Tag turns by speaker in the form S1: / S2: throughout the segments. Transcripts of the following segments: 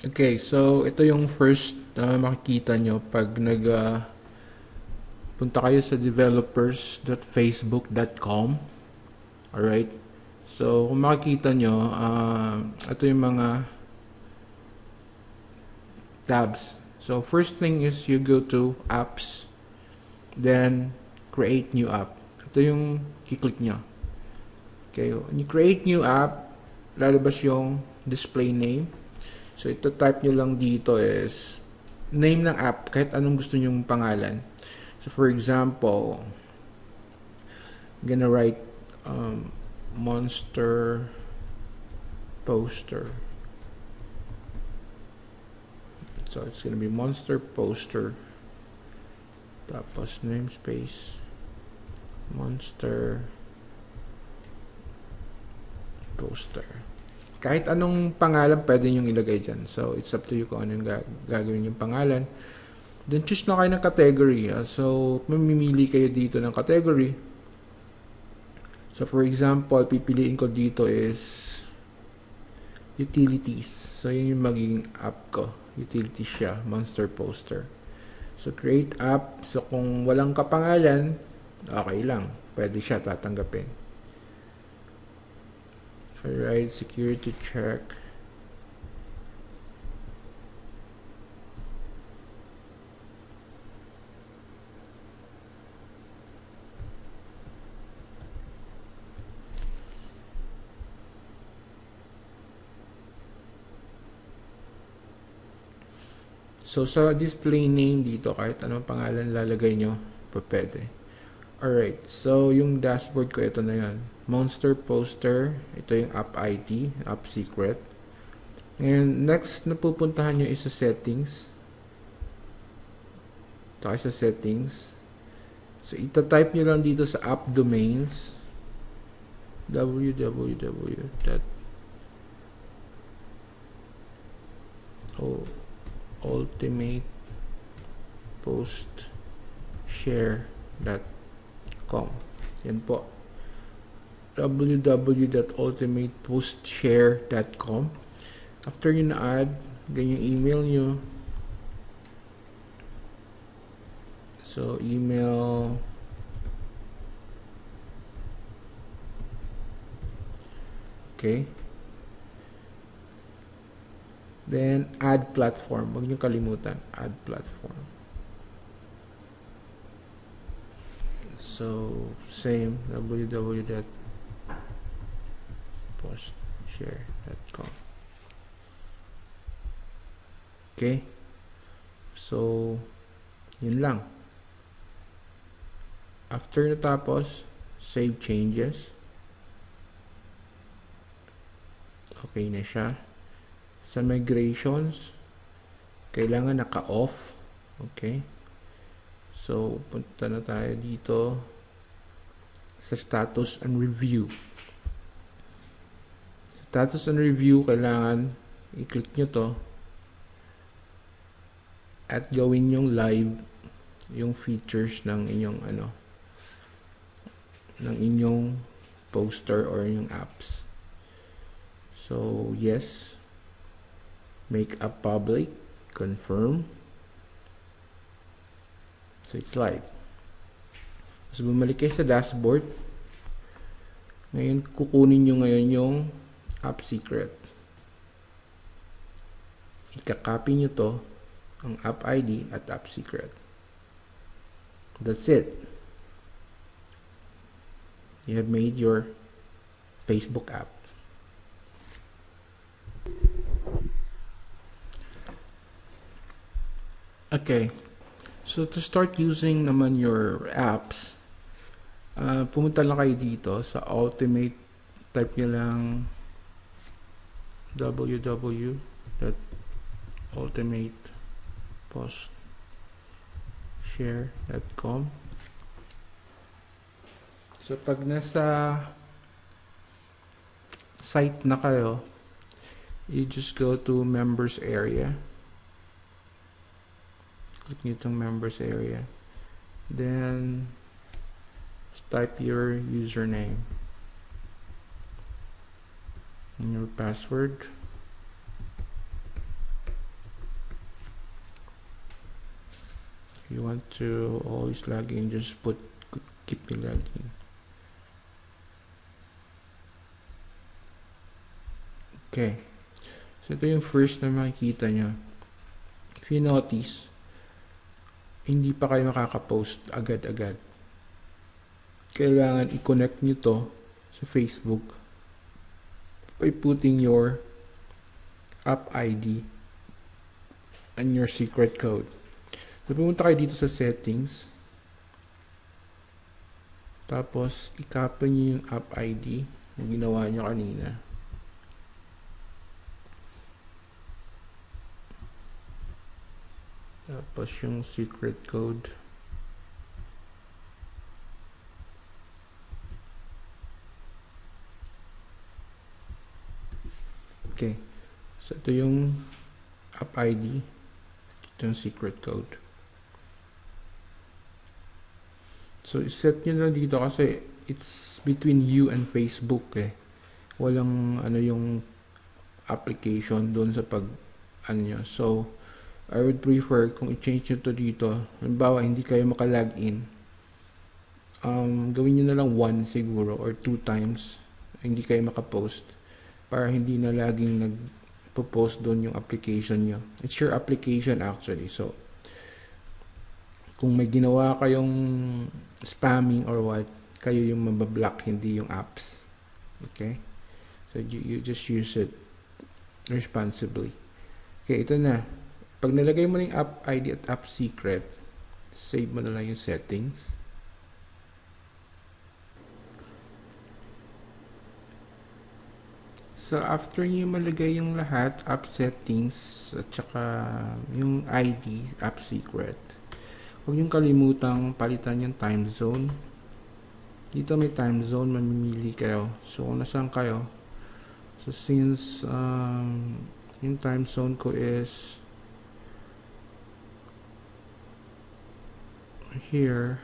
S1: Okay, so ito yung first makikita nyo pag punta kayo sa developers.facebook.com. Alright? So, kung makikita nyo, ito yung mga tabs. So, first thing is you go to apps, then create new app. Ito yung kiklik nyo. Okay, when you create new app, lalabas yung display name. So, ito type nyo lang dito is name ng app, kahit anong gusto nyong pangalan. So, for example, I'm gonna write Monster Poster. So, it's gonna be Monster Poster. Tapos, namespace. Monster Poster. Kahit anong pangalan pwede nyo ilagay dyan. So, it's up to you kung anong gagawin yung pangalan. Then, choose na kayo ng category. So, mamimili kayo dito ng category. So, for example, pipiliin ko dito is utilities. So, yun yung magiging app ko. Utilities siya. Monster Poster. So, create app. So, kung walang kapangalan, okay lang. Pwede siya tatanggapin. Alright, security check. So, sa display name dito, kahit anong pangalan lalagay nyo, pwede. Alright, so yung dashboard ko, ito na yan. Monster Poster, ito yung app ID, app secret. And next na pupuntahan nyo is sa settings. Tayo sa settings. So, ita-type nyo lang dito sa app domains. www.ultimatepostshare.com. Yan po. www.ultimatepostshare.com. After nyo na-add, ganyan email nyo. So, email. Okay. Then, add platform. Huwag nyo kalimutan. Add platform. So, same. www.postshare.com. Okay. So, yun lang. After natapos, save changes. Okay na siya. Sa migrations, kailangan naka-off. Okay. So, punta na tayo dito sa status and review. Status and review, kailangan i-click nyo to at gawin yung live yung features ng inyong ng inyong poster or yung apps. So, yes. Make a public. Confirm. So, it's live. So, bumalik kayo sa dashboard. Ngayon, kukunin nyo ngayon yung app secret. Ika-copy nyo to, ang app ID at app secret. That's it. You have made your Facebook app. Okay. So, to start using naman your apps, pumunta lang kayo dito sa Ultimate. Type nyo lang www.ultimatepostshare.com. So, pag nasa site na kayo, you just go to members area. Click nyo itong members area. Then, type your username and your password. you want to always log in, just put keep me logged in. Okay. So, ito yung first na makikita nyo. If you notice, hindi pa kayo makaka-post agad-agad. Kailangan i-connect nyo to sa Facebook by putting your app ID and your secret code. So, pumunta kayo dito sa settings. Tapos, i-copy nyo yung app ID na ginawa nyo kanina. Tapos, yung secret code. Okay. So, ito yung app ID. Ito yung secret code. So, set nyo na dito kasi it's between you and Facebook eh. Walang ano yung application doon sa pag ano nyo. So, I would prefer kung i-change nyo to dito. Halimbawa, hindi kayo maka-login. Gawin nyo na lang 1 siguro or 2 times. Hindi kayo maka-post. Para hindi na laging nag-post doon yung application nyo. It's your application actually. So, kung may ginawa kayong spamming or what, kayo yung mabablock, hindi yung apps. Okay? So, you just use it responsibly. Okay, ito na. Pag nalagay mo na yung app ID at app secret, save mo na lang yung settings. So, after nyo malagay yung lahat, app settings, at saka yung ID, app secret, huwag nyo kalimutang palitan yung time zone. Dito may time zone, mamimili kayo. So, kung nasaan kayo. So, since yung time zone ko is here,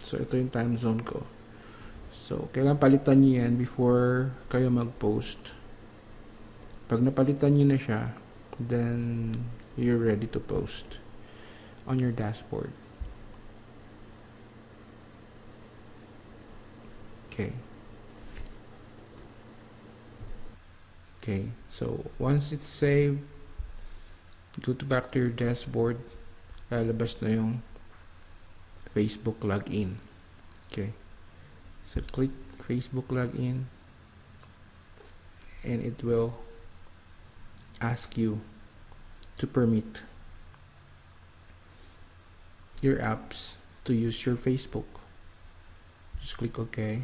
S1: so ito yung time zone ko. So kailangan palitan nyo yan before kayo mag-post. Pag napalitan nyo na siya, then you're ready to post on your dashboard. Okay. Okay, so once it's saved, go back to your dashboard, lalabas na yung Facebook login. Okay, so click Facebook login and it will ask you to permit your apps to use your Facebook. Just click OK.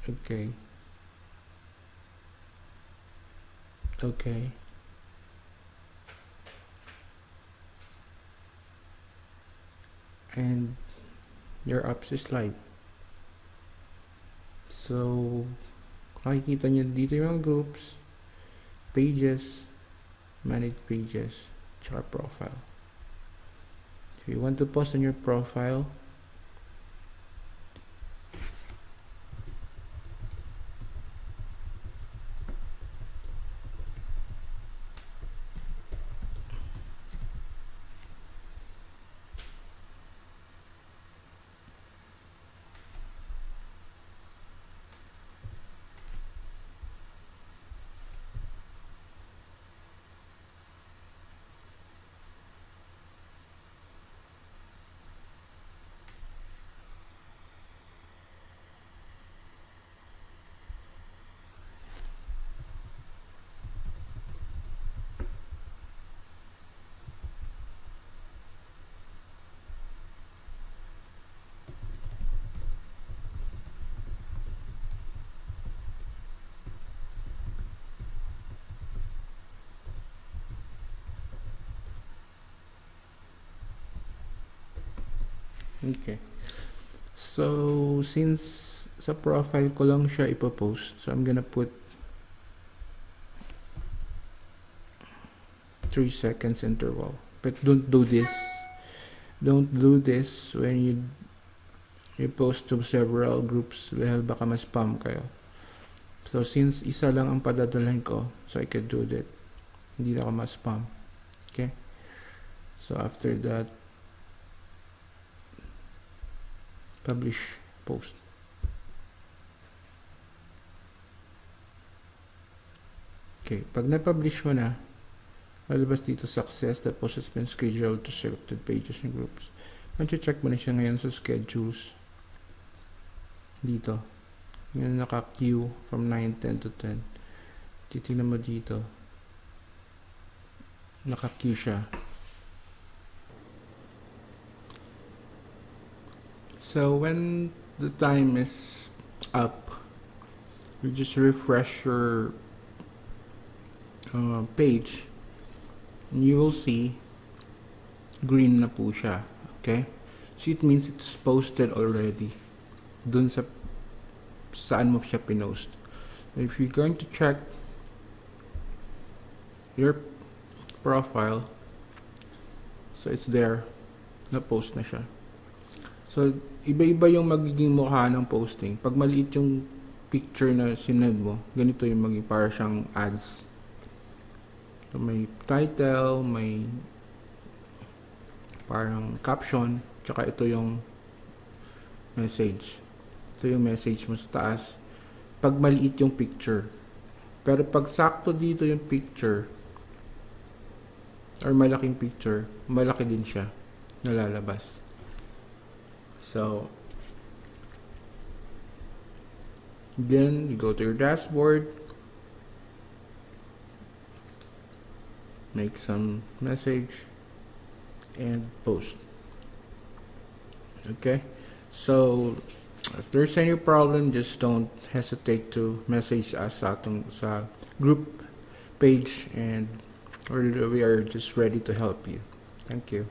S1: Okay. Okay. And your apps is live. So, makikita nyo dito yung groups, pages, manage pages, tsaka profile. If you want to post on your profile, okay. So, since sa profile ko lang siya ipopost, so I'm gonna put 3 seconds interval. But don't do this. Don't do this when you post to several groups dahil baka ma-spam kayo. So since isa lang ang padadalhin ko, so I can do that. Hindi na ako ma-spam. Okay? So after that, publish post. Okay, pag na-publish mo na, lalabas dito success, that post has been scheduled to selected pages and groups. Check mo na siya ngayon sa schedules. Dito. Yung naka-queue from 9, 10 to 10. Titignan mo dito. Naka-queue siya. So when the time is up, you just refresh your page and you will see green na po siya. Okay? So it means it's posted already dun sa saan mo siya pinost. If you're going to check your profile, so it's there, na-post na siya. So iba-iba yung magiging mukha ng posting. Pag maliit yung picture na sinend mo, ganito yung magiging para siyang ads. So may title, may parang caption, tsaka ito yung message. Ito yung message mo sa taas. Pag maliit yung picture. Pero pag sakto dito yung picture, or malaking picture, malaki din siya nalalabas. So, then you go to your dashboard, make some message, and post. Okay, so if there's any problem, just don't hesitate to message us sa group page, and we are just ready to help you. Thank you.